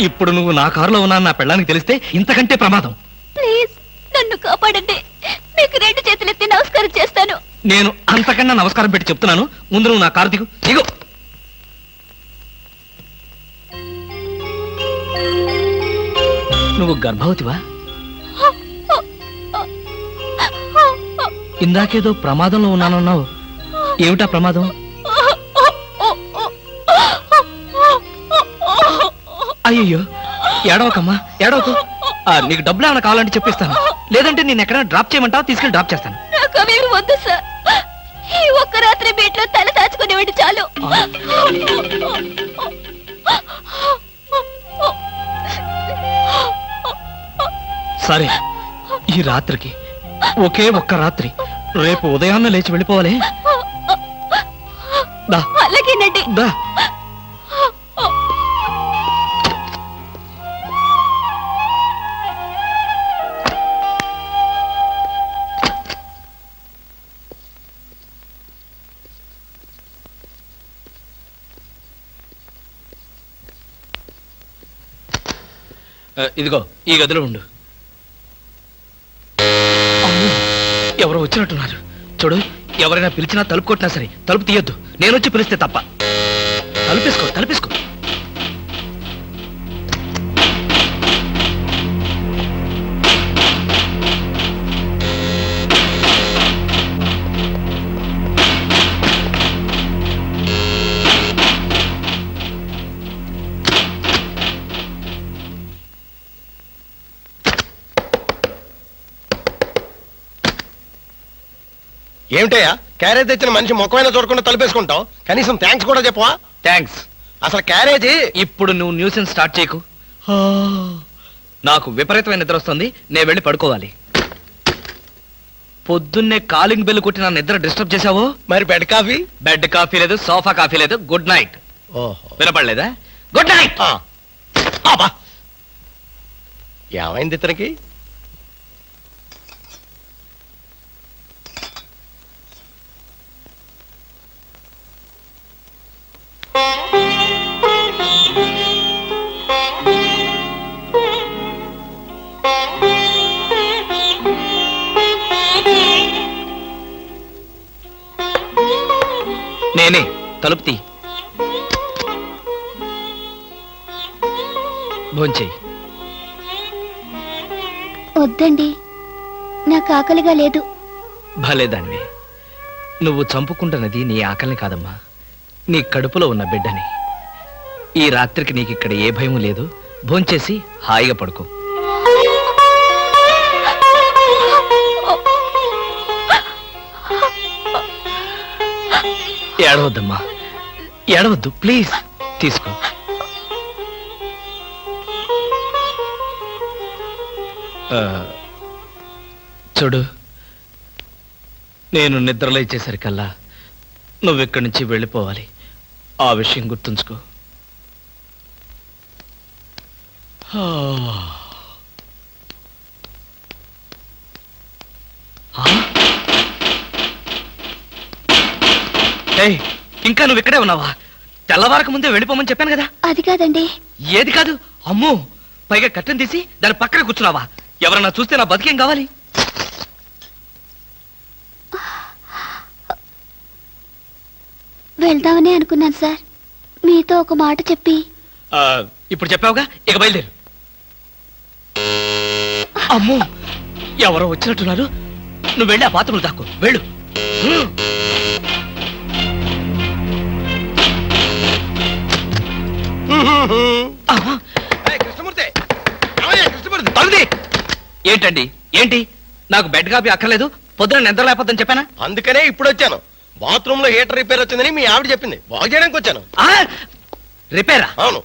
ఇప్పుడు నువ్వు నా కారులో ఉన్నా నా పెళ్ళానికి తెలిస్తే ఇంతకంటే ప్రమాదం. ప్లీజ్ నన్ను కాపాడండి, మీకు 2 చేతులెత్తి నమస్కారం చేస్తాను. నేను అంతకన్నా నమస్కారం పెట్టి చెప్తున్నాను, ముందు నువ్వు నా కారు దిగు. దిగు. నువ్వు గర్భవతివా? ఇందాకేదో ప్రమాదంలో ఉన్నానన్నావు. ఏమిటా ప్రమాదం? అయ్యయ్యో, ఏడవకమ్మా, ఏడవకు. నీకు డబ్బులు ఏమైనా కావాలంటే చెప్పిస్తాను, లేదంటే నేను ఎక్కడైనా డ్రాప్ చేయమంటావా? తీసుకెళ్ళి డ్రాప్ చేస్తాను. నాకు అవేమి వద్దు సార్, ఈ ఒక్క రాత్రి బీట్లో తల దాచుకునేవాడి చాలు. సరే, ఈ రాత్రికి ఒకే ఒక్క రాత్రి, రేపు ఉదయాన్నే లేచి వెళ్ళిపోవాలి. దా అలాగేనండి. దా. ఇదిగో ఈ గదిలో ఉండు. అమ్మో, ఎవరో వచ్చినట్టున్నారు. చూడు, ఎవరైనా పిలిచినా తలుపు కొట్టినా సరే తలుపు తీయొద్దు. నేను వచ్చి పిలిస్తే తప్ప. తలుపేసుకో, తలుపేసుకో. ఏమిటయ్యా, క్యారేజ్ తెచ్చిన మనిషి ముఖమైనా చూడకుండా తలుపేసుకుంటాం, కనీసం థ్యాంక్స్ కూడా చెప్పవా? థ్యాంక్స్. అసలు క్యారేజీ. ఇప్పుడు నువ్వు న్యూసెన్స్ స్టార్ట్ చేయకు. నాకు విపరీతమైన నిద్ర వస్తుంది, నేను వెళ్ళి పడుకోవాలి. పొద్దున్నే కాలింగ్ బెల్ కొట్టి నా నిద్ర డిస్టర్బ్ చేశావో. మరి బెడ్ కాఫీ? బెడ్ కాఫీ లేదు, సోఫా కాఫీ లేదు. Good night. ఓహో, వినపడలేదా? Good night. ఏమైంది ఇతనికి? నేనే. తలుపు తీ. భోంచేయి. వద్దండి, నాకు ఆకలిగా లేదు. భలేదాన్ని. నువ్వు చంపుకుంటున్నది నీ ఆకలిని కాదమ్మా, నీ కడుపులో ఉన్న బిడ్డని. ఈ రాత్రికి నీకు ఇక్కడ ఏ భయం లేదు. భోంచేసి హాయిగా పడుకో. ఏడవద్దమ్మా, ఏడవద్దు ప్లీజ్. తీసుకో. చూడు, నేను నిద్రలేచేసరికల్లా నువ్వెక్కడి నుంచి వెళ్ళిపోవాలి. ఆ విషయం గుర్తుంచుకో. ఏయ్, ఇంకా నువ్వు ఇక్కడే ఉన్నావా? తెల్లవారక ముందే వెళ్ళిపోమని చెప్పాను కదా. అది కాదండి. ఏది కాదు? అమ్మో, పైగా కట్టెను తీసి దాని పక్కన కూర్చున్నావా? ఎవరన్నా చూస్తే నా బతికేం కావాలి? వెళ్దామని అనుకున్నాను సార్. మీతో ఒక మాట చెప్పి. ఇప్పుడు చెప్పావుగా, ఇక బయలుదేరు. అమ్మో, ఎవరో వచ్చినట్టున్నారు. నువ్వు వెళ్ళి ఆ బాత్రూంలో దాక్కో, వెళ్ళు. కృష్ణమూర్తి, ఏమయ్యా కృష్ణమూర్తి? తలుది. ఏంటండి, ఏంటి? నాకు బెడ్ కాపీ అక్కర్లేదు, పొద్దున నిద్ర లేకపోద్దని చెప్పానా? అందుకనే ఇప్పుడు వచ్చాను. బాత్రూమ్ లో హీటర్ రిపేర్ వచ్చిందని మీ ఆవిడ చెప్పింది, బాగు చేయడానికి వచ్చాను. రిపేరా? అవును.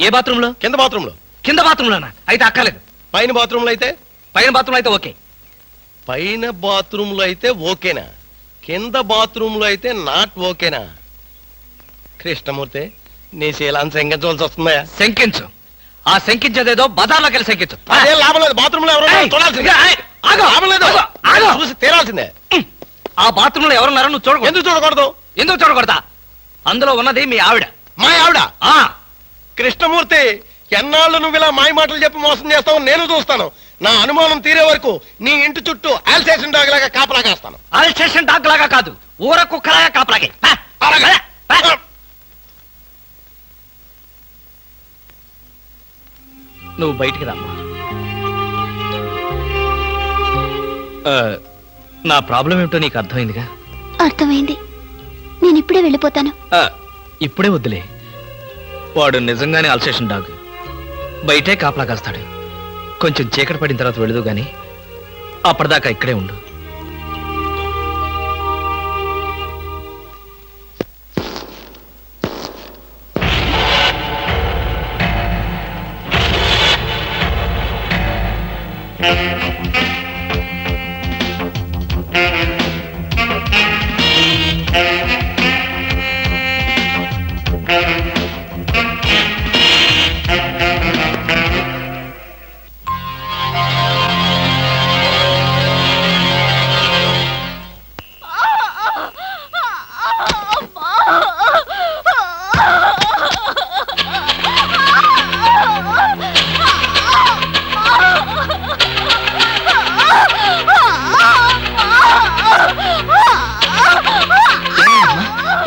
ఏ బాత్రూమ్ లో? కింద బాత్రూమ్ లో. కింద బాత్రూమ్ లోనా? అయితే అక్కర్లేదు. పైన బాత్రూమ్ లో అయితే? పైన బాత్రూమ్ అయితే ఓకే. పైన బాత్రూమ్ లో అయితే ఓకేనా? కింద బాత్రూమ్ లో అయితే నాట్ ఓకేనా? కృష్ణమూర్తి, నీ శీలాన్ని శంకించవలసి వస్తుందా? శంకించు. ఆ శంకించేదేదో బజార్లోకి వెళ్ళి శంకించు. అదే లాభం లేదు. బాత్రూమ్ లో ఎవరు చూడాల్సిందే. లాభం లేదు. చూసి తీరాల్సిందే. ఆ బాత్రూమ్ లో ఎవరున్నారో నువ్వు చూడకూడదు. ఎందుకు చూడకూడదు? ఎందుకు చూడకూడదా? అందులో ఉన్నది మీ ఆవిడ. మా ఆవిడ? కృష్ణమూర్తి, ఎన్నాళ్ళు నువ్వు ఇలా మాయ మాటలు చెప్పి మోసం చేస్తావు నేను చూస్తాను. నా అనుమానం తీరే వరకు నీ ఇంటి చుట్టూ ఆల్సేషన్ డాగ్ లాగా కాపలా కాస్తాను. ఆల్సేషన్ డాగ్ లాగా కాదు, ఊర కుక్కలాగా కాపలాగే. నువ్వు బయటికి రామ్మా. నా ప్రాబ్లం ఏమిటో నీకు అర్థమైందిగా? అర్థమైంది. నేను ఇప్పుడే వెళ్ళిపోతాను. ఇప్పుడే వద్దులే. వాడు నిజంగానే అల్సేషన్ డాగ్. బయటే కాపలా కాస్తాడు. కొంచెం చీకటి పడిన తర్వాత వెళదు గాని అప్పటిదాకా ఇక్కడే ఉండు.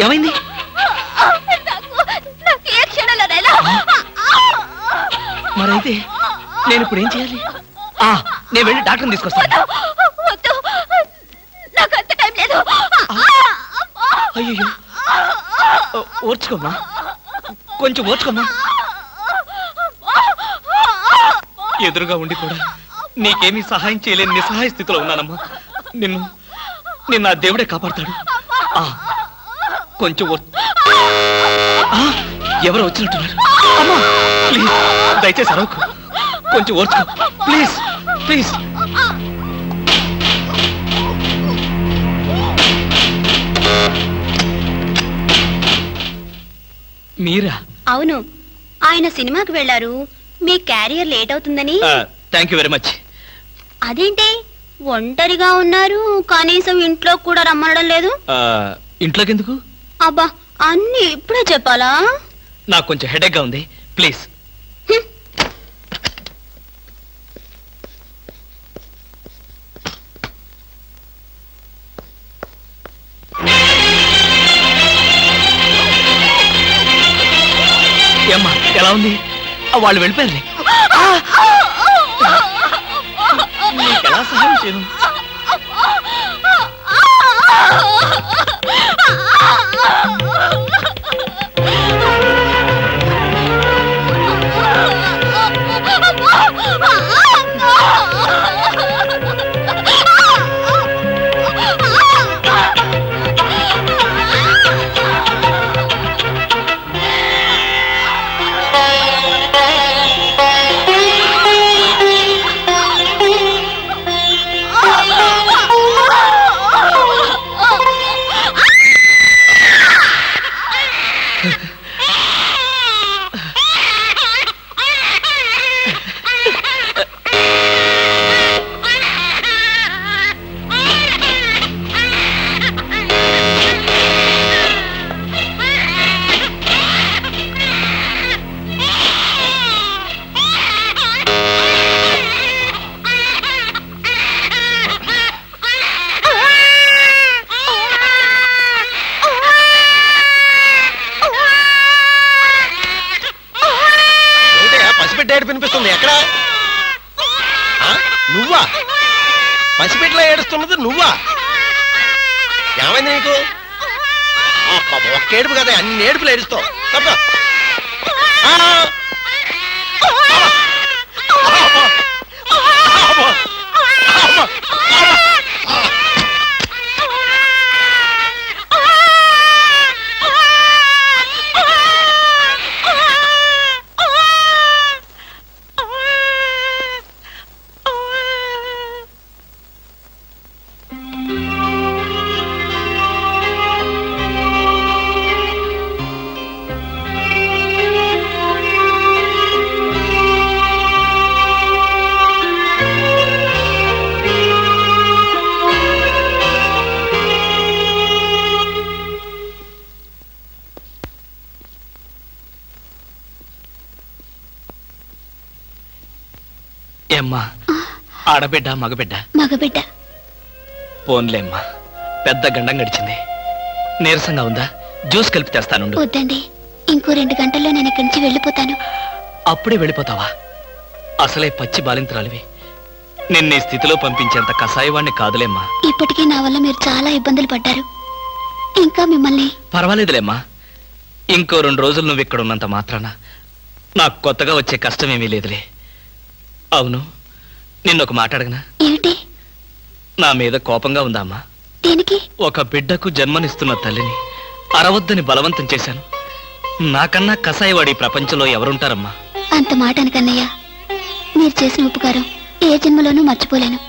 ఏమైంది? మరైతే నేను ఇప్పుడు ఏం చేయాలి? నేను వెళ్ళి డాక్టర్ని తీసుకొస్తాను. అయ్యో, ఓర్చుకోమ్మా, కొంచెం ఓర్చుకోమ్మా. ఎదురుగా ఉండి కూడా నీకేమీ సహాయం చేయలేని నిస్సహాయ స్థితిలో ఉన్నానమ్మా. నిన్ను ఆ దేవుడే కాపాడతాడు. కొంచెం ఎవరో వచ్చినట్టున్నారు. అమ్మా, ప్లీజ్ దయచేసి అరవకు, కొంచెం ఓర్చుకో ప్లీజ్ ప్లీజ్. మీరా? అవును, ఆయన సినిమాకి వెళ్ళారు. మీ క్యారియర్ లేట్ అవుతుందని. Thank you very much. అదేంటి ఒంటరిగా ఉన్నారు? కనీసం ఇంట్లో కూడా రమ్మనడం లేదు. ఇంట్లోకి ఎందుకు? అబ్బా, అన్ని ఇప్పుడే చెప్పాలా? నాకు కొంచెం హెడేక్ గా ఉంది, ప్లీజ్. ఏమ్మా, ఎలా ఉంది? వాళ్ళు వెళ్ళిపోయారు. ఎలా సహాయం చేయను? పసిపిట్ల ఏడుస్తున్నది నువ్వా? ఏమైంది నీకు? ఒక్క ఏడుపు కదా, అన్ని ఏడుపులు ఏడుస్తావు. తప్ప ఏమ్మా, ఆడబిడ్డ మగబిడ్డ? మగబిడ్డ. పోన్లేమ్మా, పెద్ద గండం గడిచింది. నీరసంగా ఉందా? జ్యూస్ కలిపి తెస్తానుండు. వద్దండి, ఇంకో 2 గంటల్లో నేను ఇక్కడి నుంచి వెళ్ళిపోతాను. అప్పుడే వెళ్ళిపోతావా? అసలే పచ్చి బాలింతరాలివి. నిన్న ఈ స్థితిలో పంపించేంత కసాయవాణ్ణి కాదులేమ్మా. ఇప్పటికీ నా వల్ల మీరు చాలా ఇబ్బందులు పడ్డారు. ఇంకా మిమ్మల్ని... పర్వాలేదులేమ్మా, ఇంకో 2 రోజులు నువ్వు ఇక్కడ ఉన్నంత మాత్రాన నాకు కొత్తగా వచ్చే కష్టమేమీ లేదులే. అవును, నిన్నొక మాట అడగనా? ఏమిటి? నా మీద కోపంగా ఉందా అమ్మా? దేనికి? ఒక బిడ్డకు జన్మనిస్తున్న తల్లిని అరవద్దని బలవంతం చేశాను. నాకన్నా కసాయివాడి ప్రపంచంలో ఎవరుంటారమ్మా? అంత మాట అనకన్నయ్య. మీరు చేసిన ఉపకారం ఏ జన్మలోనూ మర్చిపోలేను.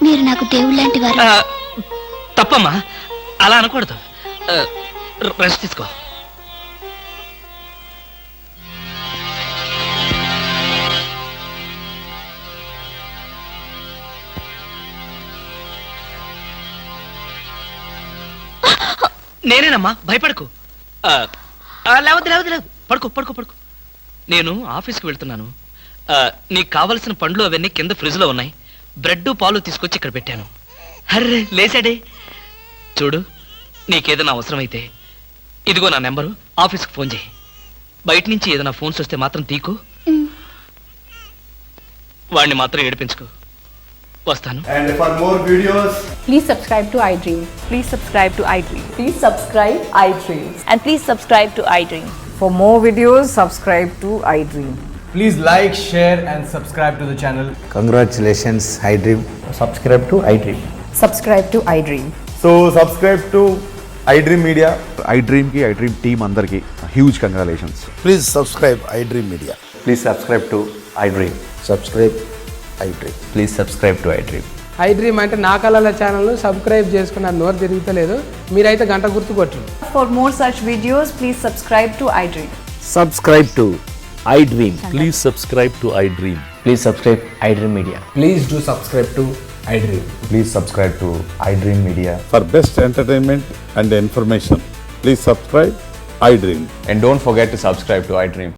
మీరు నాకు దేవుళ్ళంటి వారు. తప్పమ్మా, అలా అనకూడదు. రెస్ట్ తీసుకో. నేనేనమ్మా, భయపడకు. లేవద్దు లేవద్దు లేవద్దు, పడుకో పడుకో పడుకో. నేను ఆఫీస్కి వెళ్తున్నాను. నీకు కావలసిన పండ్లు అవన్నీ కింద ఫ్రిడ్జ్లో ఉన్నాయి. బ్రెడ్ పాలు తీసుకొచ్చి ఇక్కడ పెట్టాను. హర్రే లేసాడే. చూడు, నీకేదైనా అవసరమైతే ఇదిగో నా నెంబరు, ఆఫీస్కి ఫోన్ చేయి. బయట నుంచి ఏదైనా ఫోన్స్ వస్తే మాత్రం తీకు. వాడిని మాత్రం ఏడిపించుకో. వస్తాను. And for more videos, Please subscribe to iDream. Please subscribe to iDream. Please subscribe iDream. And please subscribe to iDream. For more videos, subscribe to iDream. please like, share and subscribe to the channel. Congratulations, iDream. Subscribe to iDream. Subscribe to iDream. So subscribe to iDream Media. iDream ki iDream team andarki huge congratulations. Please subscribe iDream media. Please subscribe to iDream. Subscribe iDream. Please subscribe to iDream. iDream అంటే నా కళల ఛానల్ను సబ్స్క్రైబ్ చేసుకున్న నోరు తిరుగుతలేదు. మీరైతే గంట గుర్తు కొట్టండి. For more such videos, please subscribe to iDream. Subscribe to iDream. Please subscribe to iDream. Please subscribe iDream Media. Please do subscribe to iDream. Please subscribe to iDream Media. For best entertainment and information, please subscribe iDream. And don't forget to subscribe to iDream.